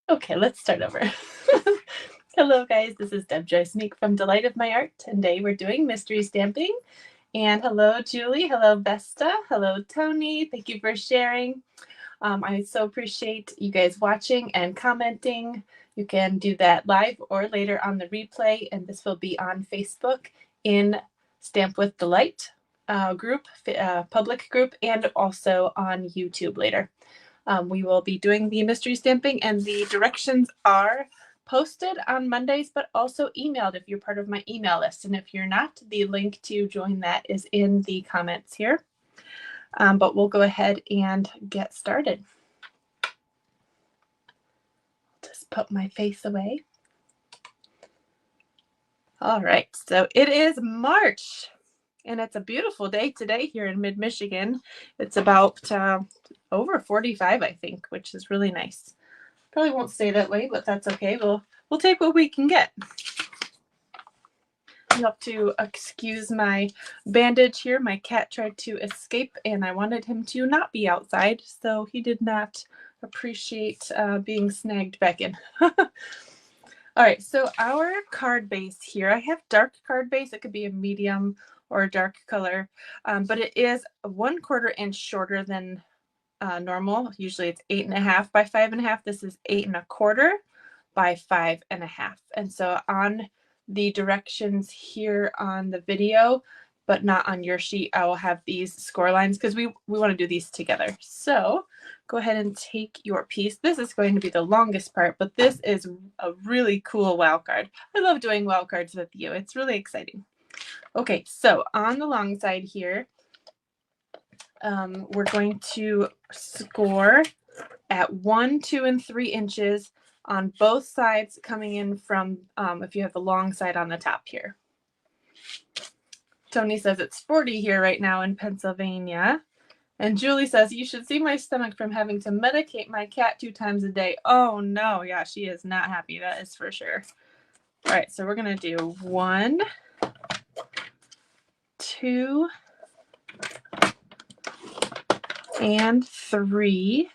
Okay, let's start over. Hello guys, this is Deb Joyce Meek from Delight of My Art. Today we're doing mystery stamping. And hello Julie, hello Vesta, hello Tony. Thank you for sharing. I so appreciate you guys watching and commenting. You can do that live or later on the replay, and this will be on Facebook in Stamp with Delight group, public group, and also on YouTube later. We will be doing the mystery stamping, and the directions are posted on Mondays, but also emailed if you're part of my email list. And if you're not, the link to join that is in the comments here. But we'll go ahead and get started. Just put my face away. All right, so it is March, and it's a beautiful day today here in mid-Michigan. It's about over 45, I think, which is really nice. Probably won't stay that way, but that's okay. We'll take what we can get. You have to excuse my bandage here. My cat tried to escape, and I wanted him to not be outside, so he did not appreciate being snagged back in. All right, so our card base here, I have dark card base. It could be a medium or a dark color, but it is 1/4 inch shorter than normal. Usually it's 8.5 by 5.5. This is 8 1/4 by 5.5. And so on the directions here on the video, but not on your sheet, I will have these score lines because we want to do these together. So go ahead and take your piece. This is going to be the longest part, but this is a really cool wow card. I love doing wow cards with you. It's really exciting. Okay, so on the long side here, we're going to score at 1, 2, and 3 inches on both sides, coming in from if you have the long side on the top here. Tony says it's 40 here right now in Pennsylvania. And Julie says, you should see my stomach from having to medicate my cat 2 times a day. Oh no, yeah, she is not happy, that is for sure. All right, so we're gonna do 1, 2, and 3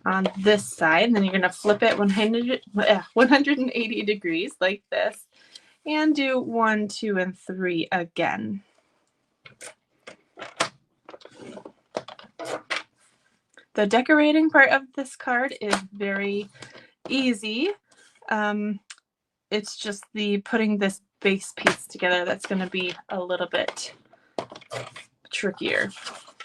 on this side. And then you're gonna flip it 180 degrees like this, and do 1, 2, and 3 again. The decorating part of this card is very easy. It's just the putting this base piece together that's going to be a little bit trickier.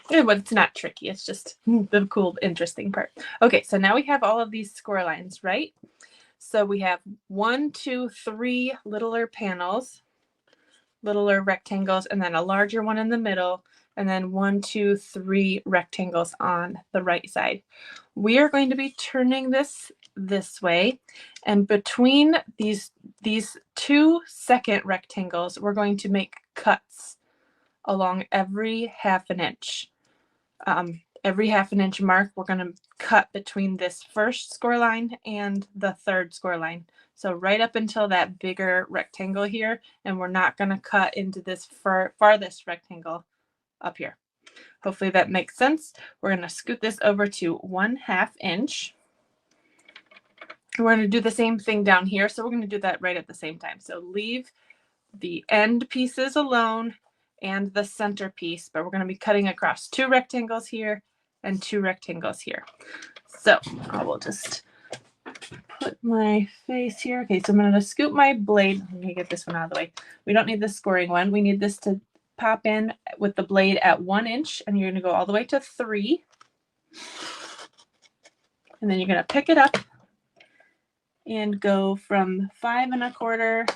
But it's not tricky. It's just the cool, interesting part. Okay, so now we have all of these score lines, right? So we have 1, 2, 3 littler panels, littler rectangles, and then a larger one in the middle, and then 1, 2, 3 rectangles on the right side. We are going to be turning this way, and between these 2 second rectangles, we're going to make cuts along every 1/2 inch. Every 1/2 inch mark, we're going to cut between this first score line and the third score line. So right up until that bigger rectangle here, and we're not going to cut into this farthest rectangle up here. Hopefully that makes sense. We're going to scoot this over to 1/2 inch. We're going to do the same thing down here, so we're going to do that right at the same time. So leave the end pieces alone and the center piece, but we're going to be cutting across 2 rectangles here and 2 rectangles here. So I will just put my face here. Okay, so I'm going to scoop my blade. Let me get this one out of the way. We don't need the scoring one. We need this to pop in with the blade at 1 inch, and you're going to go all the way to 3. And then you're going to pick it up and go from 5 1/4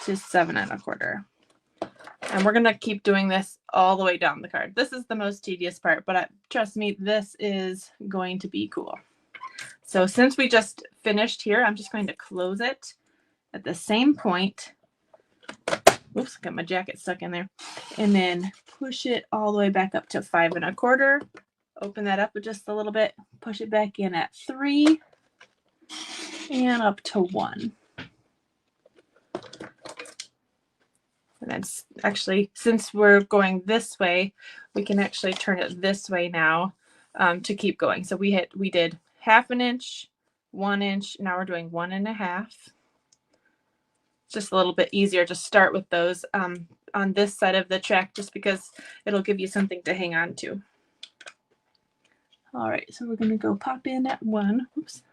to 7 1/4. And we're going to keep doing this all the way down the card. This is the most tedious part, but trust me, this is going to be cool. So since we just finished here, I'm just going to close it at the same point. Oops, got my jacket stuck in there. And then push it all the way back up to 5 1/4. Open that up just a little bit. Push it back in at 3 and up to 1. And then actually, since we're going this way, we can actually turn it this way now to keep going. So we did 1/2 inch, 1 inch. Now we're doing 1.5. Just a little bit easier to start with those on this side of the track, just because it'll give you something to hang on to. All right, so we're going to go pop in at 1. Oops.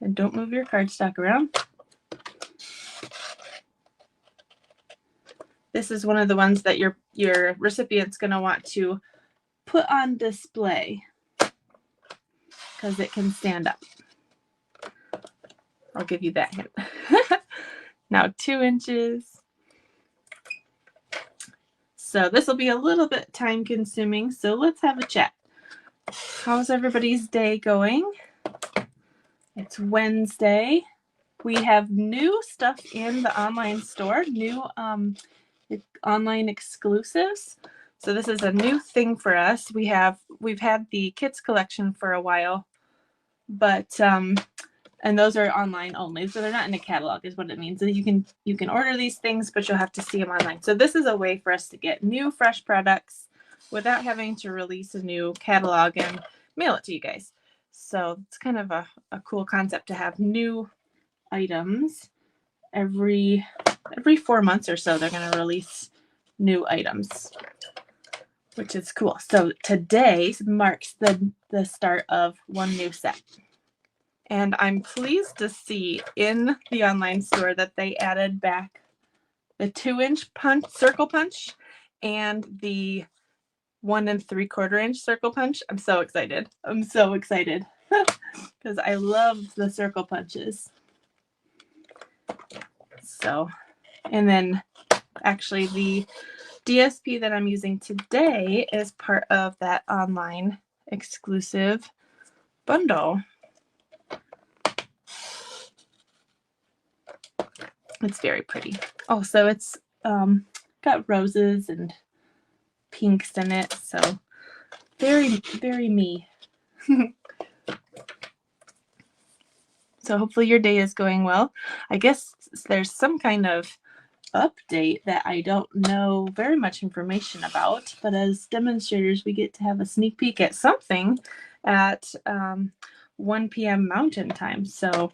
And don't move your cardstock around. This is one of the ones that your recipient's going to want to put on display because it can stand up. I'll give you that hint. Now 2 inches. So this will be a little bit time consuming, so let's have a chat. How's everybody's day going? It's Wednesday. We have new stuff in the online store, new online exclusives. So this is a new thing for us. We've had the kids collection for a while, but and those are online only, so they're not in a catalog is what it means. So you can order these things, but you'll have to see them online. So this is a way for us to get new fresh products without having to release a new catalog and mail it to you guys. So it's kind of a cool concept to have new items every 4 months or so. They're going to release new items, which is cool. So today marks the start of one new set. And I'm pleased to see in the online store that they added back the 2-inch circle punch and the 1 3/4 inch circle punch. I'm so excited. I'm so excited because I love the circle punches. So, and then actually the DSP that I'm using today is part of that online exclusive bundle. It's very pretty. Also, it's got roses and pinks in it, so very, very me. So hopefully your day is going well. I guess there's some kind of update that I don't know very much information about, but as demonstrators we get to have a sneak peek at something at 1 p.m. Mountain Time. So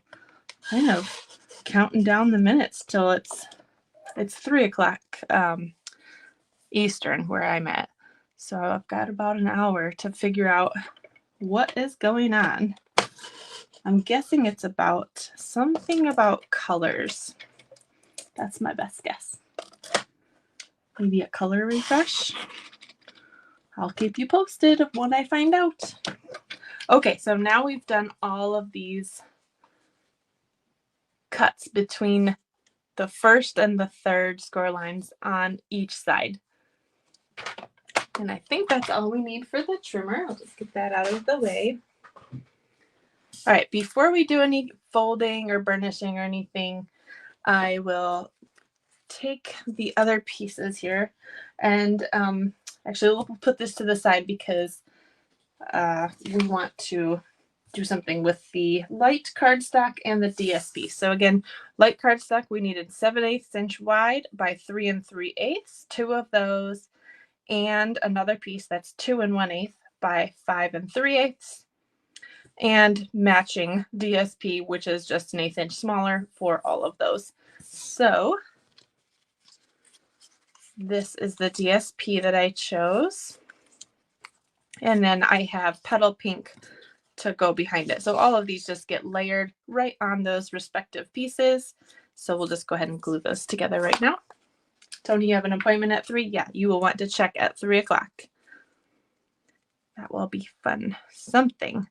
kind of counting down the minutes till it's 3 o'clock Eastern where I'm at. So I've got about an hour to figure out what is going on. I'm guessing it's about something about colors. That's my best guess. Maybe a color refresh. I'll keep you posted when I find out. Okay, so now we've done all of these cuts between the first and the third score lines on each side. And I think that's all we need for the trimmer. I'll just get that out of the way. All right, before we do any folding or burnishing or anything, I will take the other pieces here and actually we'll put this to the side because we want to do something with the Llight cardstock and the DSP. So again, Llight cardstock, we needed 7/8 inch wide by 3 3/8, 2 of those, and another piece that's 2 1/8 by 5 3/8, and matching DSP, which is just 1/8 inch smaller for all of those. So this is the DSP that I chose. And then I have petal pink to go behind it. So all of these just get layered right on those respective pieces. So we'll just go ahead and glue those together right now. Tony, you have an appointment at 3? Yeah, you will want to check at 3 o'clock. That will be fun. Something.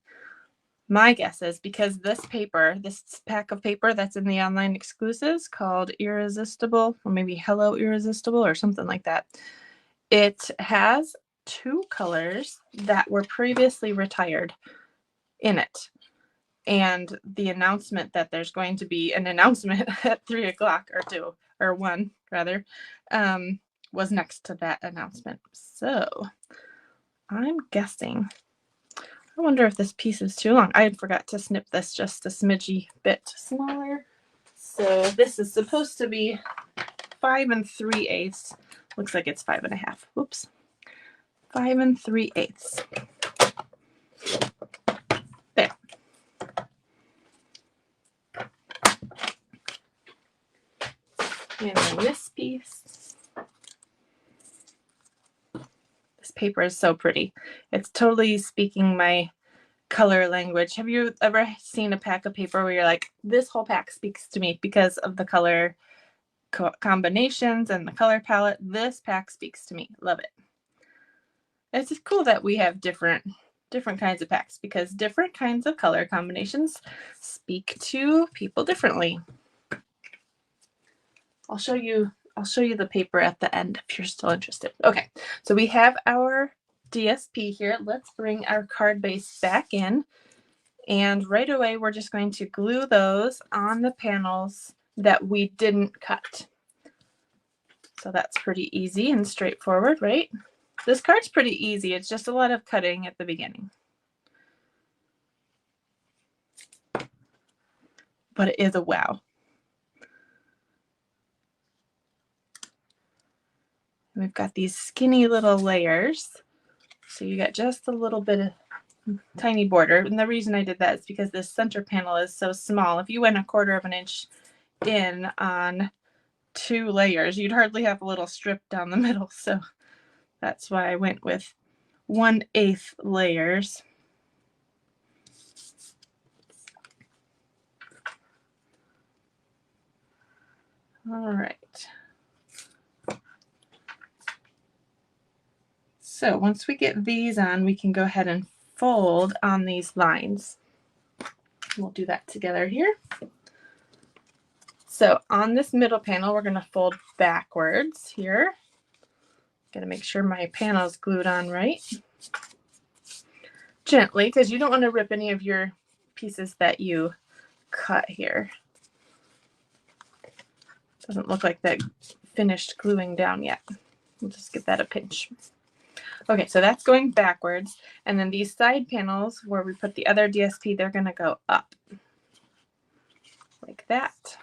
My guess is because this paper, this pack of paper that's in the online exclusives called Irresistible, or maybe Hello Irresistible or something like that, it has 2 colors that were previously retired in it. And the announcement that there's going to be an announcement at 3 o'clock or 2 or 1 rather was next to that announcement. So I'm guessing, I wonder if this piece is too long. I forgot to snip this just a smidgy bit smaller. So this is supposed to be 5 3/8. Looks like it's 5 1/2. Whoops. 5 3/8. There. And then this piece. This paper is so pretty. It's totally speaking my color language. Have you ever seen a pack of paper where you're like, this whole pack speaks to me because of the color combinations and the color palette? This pack speaks to me. Love it. It's just cool that we have different kinds of packs because different kinds of color combinations speak to people differently. I'll show you the paper at the end if you're still interested. Okay, so we have our DSP here. Let's bring our card base back in. And right away, we're just going to glue those on the panels that we didn't cut. So that's pretty easy and straightforward, right? This card's pretty easy. It's just a lot of cutting at the beginning. But it is a wow. And we've got these skinny little layers. So you got just a little bit of tiny border. And the reason I did that is because this center panel is so small. If you went 1/4 of an inch in on 2 layers, you'd hardly have a little strip down the middle. So that's why I went with 1/8 layers. All right. So once we get these on, we can go ahead and fold on these lines. We'll do that together here. So on this middle panel, we're going to fold backwards here. Got to make sure my panel is glued on right. Gently, because you don't want to rip any of your pieces that you cut here. Doesn't look like that finished gluing down yet. We'll just give that a pinch. Okay, so that's going backwards. And then these side panels where we put the other DSP, they're going to go up like that.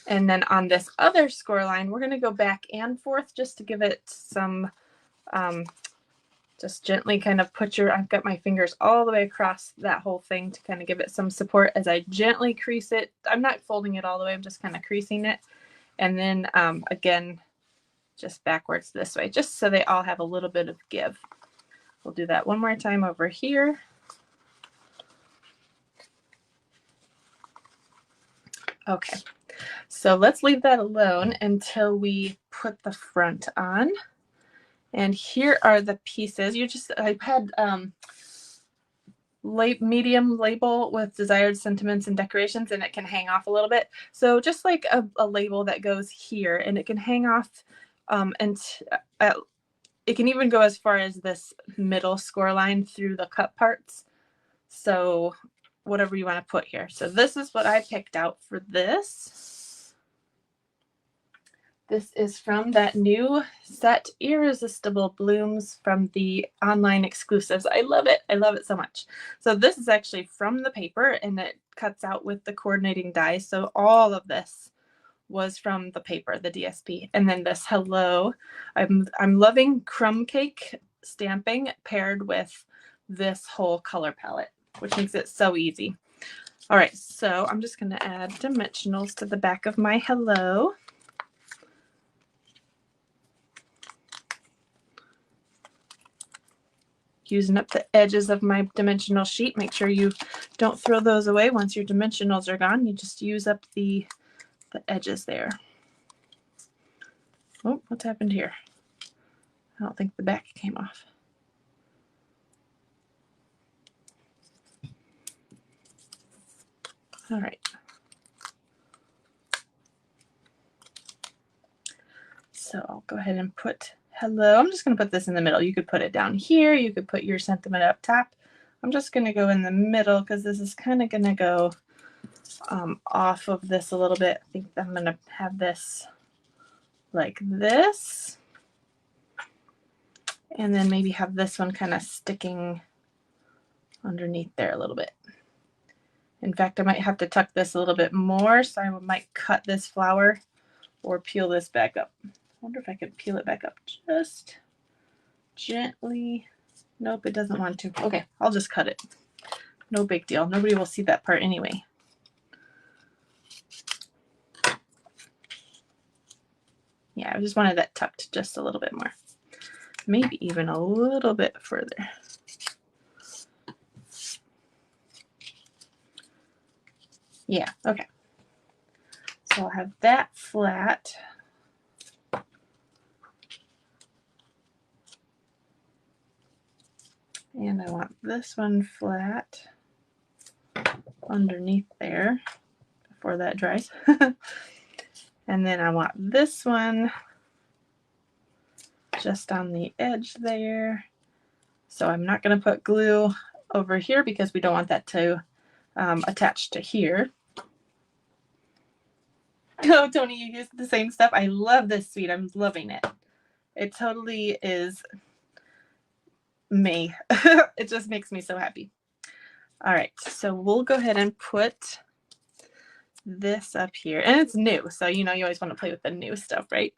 And then on this other score line, we're going to go back and forth just to give it some, just gently kind of put your, I've got my fingers all the way across that whole thing to kind of give it some support as I gently crease it. I'm not folding it all the way, I'm just kind of creasing it. And then again, just backwards this way, just so they all have a little bit of give. We'll do that one more time over here. Okay, so let's leave that alone until we put the front on. And here are the pieces. I had medium label with desired sentiments and decorations, and it can hang off a little bit. So just like a label that goes here, and it can hang off it can even go as far as this middle score line through the cut parts. So whatever you want to put here. So this is what I picked out for this. This is from that new set, Irresistible Blooms, from the online exclusives. I love it. I love it so much. So this is actually from the paper, and it cuts out with the coordinating die. So all of this was from the paper, the DSP. And then this hello, I'm loving crumb cake stamping paired with this whole color palette, which makes it so easy. All right, so I'm just going to add dimensionals to the back of my hello. Using up the edges of my dimensional sheet. Make sure you don't throw those away once your dimensionals are gone. You just use up the edges there. Oh, what's happened here? I don't think the back came off. All right. So I'll go ahead and put hello. I'm just going to put this in the middle. You could put it down here. You could put your sentiment up top. I'm just going to go in the middle because this is kind of going to go off of this a little bit. I think I'm going to have this like this. And then maybe have this one kind of sticking underneath there a little bit. In fact, I might have to tuck this a little bit more, so I might cut this flower or peel this back up. I wonder if I could peel it back up just gently. Nope, it doesn't want to. Okay, I'll just cut it. No big deal. Nobody will see that part anyway. Yeah, I just wanted that tucked just a little bit more. Maybe even a little bit further. Yeah, okay. So I'll have that flat. And I want this one flat underneath there before that dries. And then I want this one just on the edge there. So I'm not going to put glue over here because we don't want that to attach to here. Oh, Tony, you used the same stuff. I love this suite. I'm loving it. It totally is me. It just makes me so happy. All right, so we'll go ahead and put this up here. And it's new, so you know you always want to play with the new stuff, right?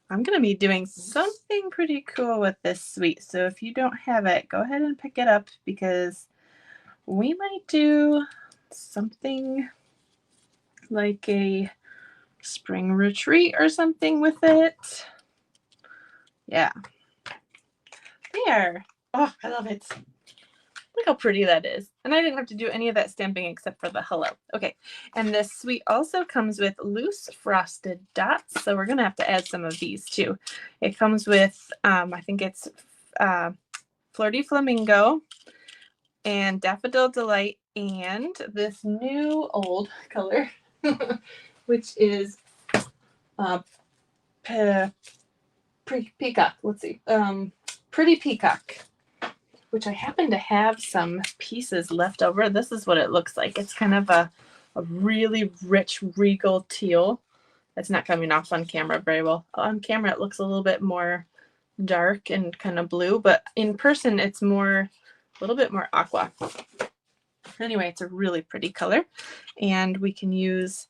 I'm going to be doing something pretty cool with this suite. So if you don't have it, go ahead and pick it up because we might do something like a spring retreat or something with it. Yeah. There. Oh, I love it. Look how pretty that is. And I didn't have to do any of that stamping except for the hello. Okay. And this suite also comes with loose frosted dots. So we're going to have to add some of these too. It comes with, I think it's Flirty Flamingo and Daffodil Delight and this new old color, which is Peacock. Let's see. Pretty Peacock, which I happen to have some pieces left over. This is what it looks like. It's kind of a really rich regal teal. It's not coming off on camera very well. On camera, it looks a little bit more dark and kind of blue, but in person, it's a little bit more aqua. Anyway, it's a really pretty color, and we can use,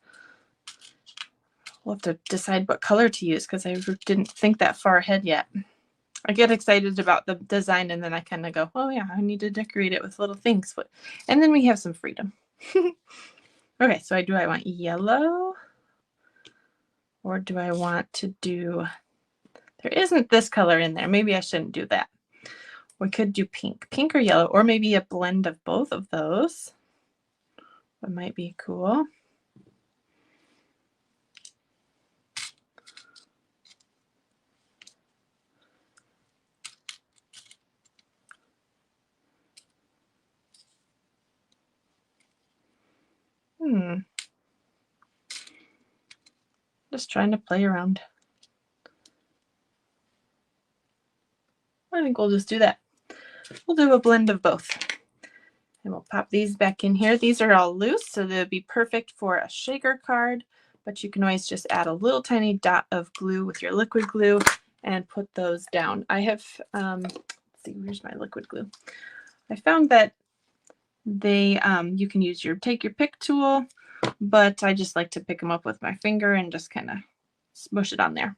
we'll have to decide what color to use because I didn't think that far ahead yet. I get excited about the design and then I kind of go, oh yeah, I need to decorate it with little things. And then we have some freedom. Okay, so do I want yellow? Or do I want to do, there isn't this color in there. Maybe I shouldn't do that. We could do pink. Pink or yellow, or maybe a blend of both of those. That might be cool. Just trying to play around. I think we'll just do that. We'll do a blend of both. And we'll pop these back in here. These are all loose, so they'll be perfect for a shaker card, but you can always just add a little tiny dot of glue with your liquid glue and put those down. I have, let's see, where's my liquid glue? I found that they, you can use take your pick tool, but I just like to pick them up with my finger and just kind of smush it on there.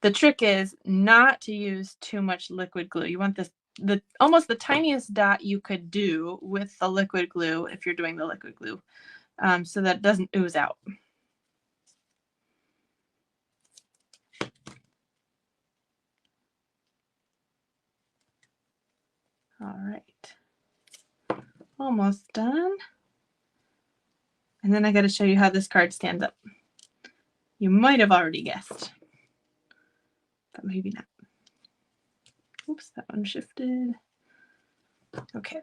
The trick is not to use too much liquid glue. You want this, almost the tiniest dot you could do with the liquid glue if you're doing the liquid glue, so that it doesn't ooze out. All right, almost done. And then I got to show you how this card stands up. You might have already guessed, but maybe not. Oops, that one shifted. Okay.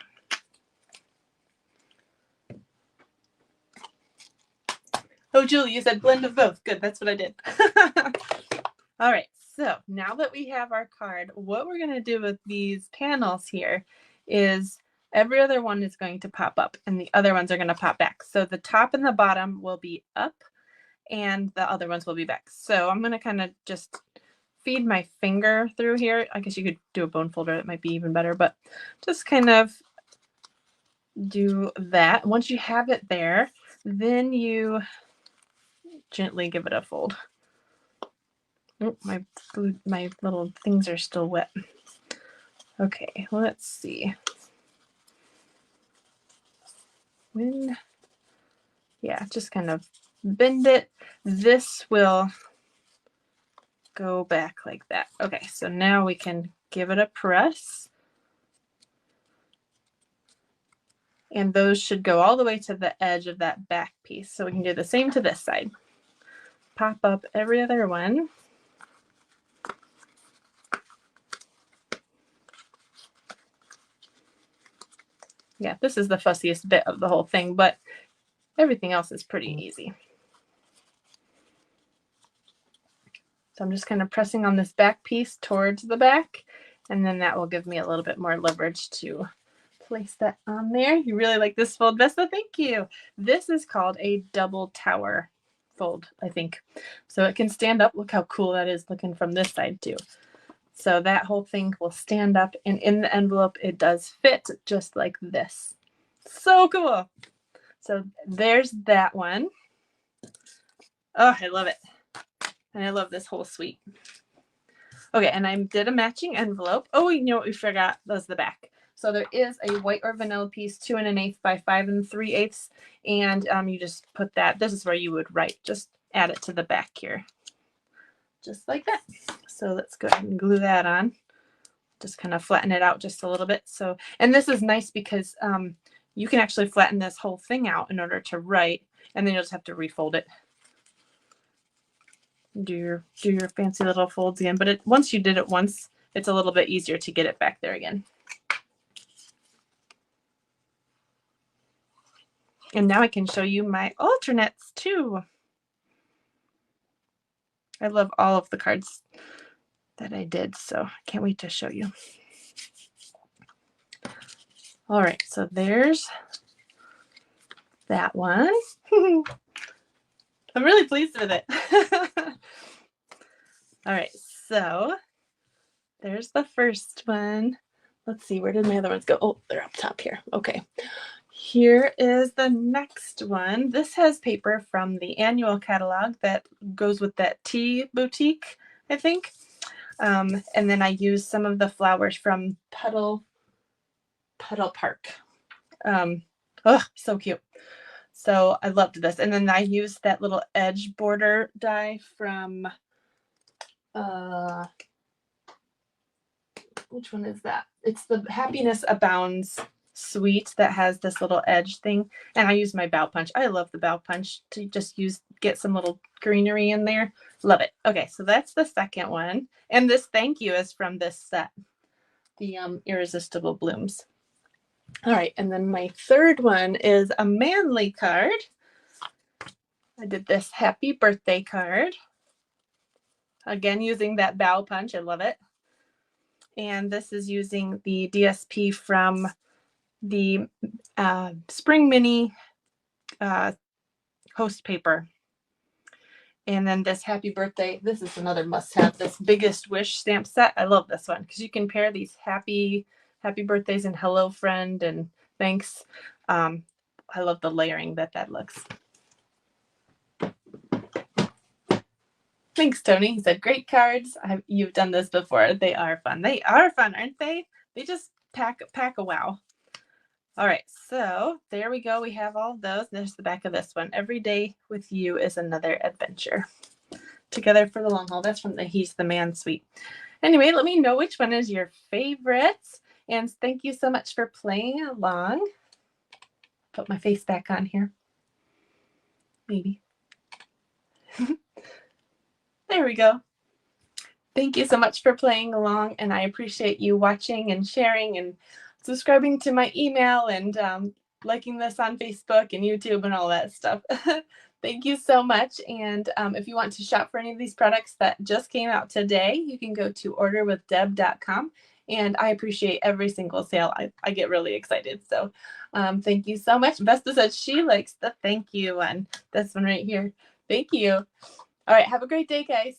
Oh, Julie, you said blend of both. Good, that's what I did. All right, so now that we have our card, what we're going to do with these panels here is every other one is going to pop up and the other ones are going to pop back. So the top and the bottom will be up and the other ones will be back. So I'm going to kind of just feed my finger through here. I guess you could do a bone folder. That might be even better, but just kind of do that. Once you have it there, then you gently give it a fold. Oh, my little things are still wet. Okay, let's see. Yeah, just kind of bend it. This will go back like that. Okay, so now we can give it a press. And those should go all the way to the edge of that back piece. So we can do the same to this side. Pop up every other one. Yeah, this is the fussiest bit of the whole thing, but everything else is pretty easy. So I'm just kind of pressing on this back piece towards the back, and then that will give me a little bit more leverage to place that on there. You really like this fold, Vesta? Thank you. This is called a double tower fold, I think. So it can stand up. Look how cool that is looking from this side too. So that whole thing will stand up, and in the envelope, it does fit just like this. So cool. So there's that one. Oh, I love it. And I love this whole suite. Okay, and I did a matching envelope. Oh, you know what we forgot? Was the back. So there is a white or vanilla piece, 2 1/8 by 5 3/8, and you just put that. This is where you would write. Just add it to the back here, just like that. So let's go ahead and glue that on. Just kind of flatten it out just a little bit. So, and this is nice because you can actually flatten this whole thing out in order to write, and then you'll just have to refold it. Do your fancy little folds again, but once you did it once, it's a little bit easier to get it back there again. And now I can show you my alternates too. I love all of the cards that I did, so I can't wait to show you. All right, so there's that one. I'm really pleased with it. All right, so there's the first one. Let's see, where did my other ones go? Oh, they're up top here. Okay. Here is the next one. This has paper from the annual catalog that goes with that tea boutique, I think. And then I used some of the flowers from Puddle Park. Oh, so cute. So I loved this. And then I used that little edge border die from, which one is that? It's the Happiness Abounds suite that has this little edge thing. And I used my bow punch. I love the bow punch to just get some little greenery in there. Love it. Okay, so that's the second one. And this thank you is from this set, the Irresistible Blooms. All right, and then my third one is a manly card. I did this happy birthday card. Again, using that bow punch. I love it. And this is using the DSP from the Spring Mini host paper. And then this happy birthday, this is another must-have, this Biggest Wish stamp set. I love this one because you can pair these happy birthdays and hello friend and thanks. I love the layering that looks. Thanks, Tony. He said, great cards. You've done this before. They are fun. They are fun, aren't they? They just pack a wow. All right, so there we go. We have all of those. There's the back of this one. Every day with you is another adventure. Together for the long haul. That's from the He's the Man suite. Anyway, let me know which one is your favorite. And thank you so much for playing along. Put my face back on here. Maybe. There we go. Thank you so much for playing along, and I appreciate you watching and sharing and subscribing to my email and liking this on Facebook and YouTube and all that stuff. Thank you so much. And if you want to shop for any of these products that just came out today, you can go to orderwithdeb.com. And I appreciate every single sale. I get really excited. So thank you so much. Vesta says she likes the thank you one. This one right here. Thank you. All right. Have a great day, guys.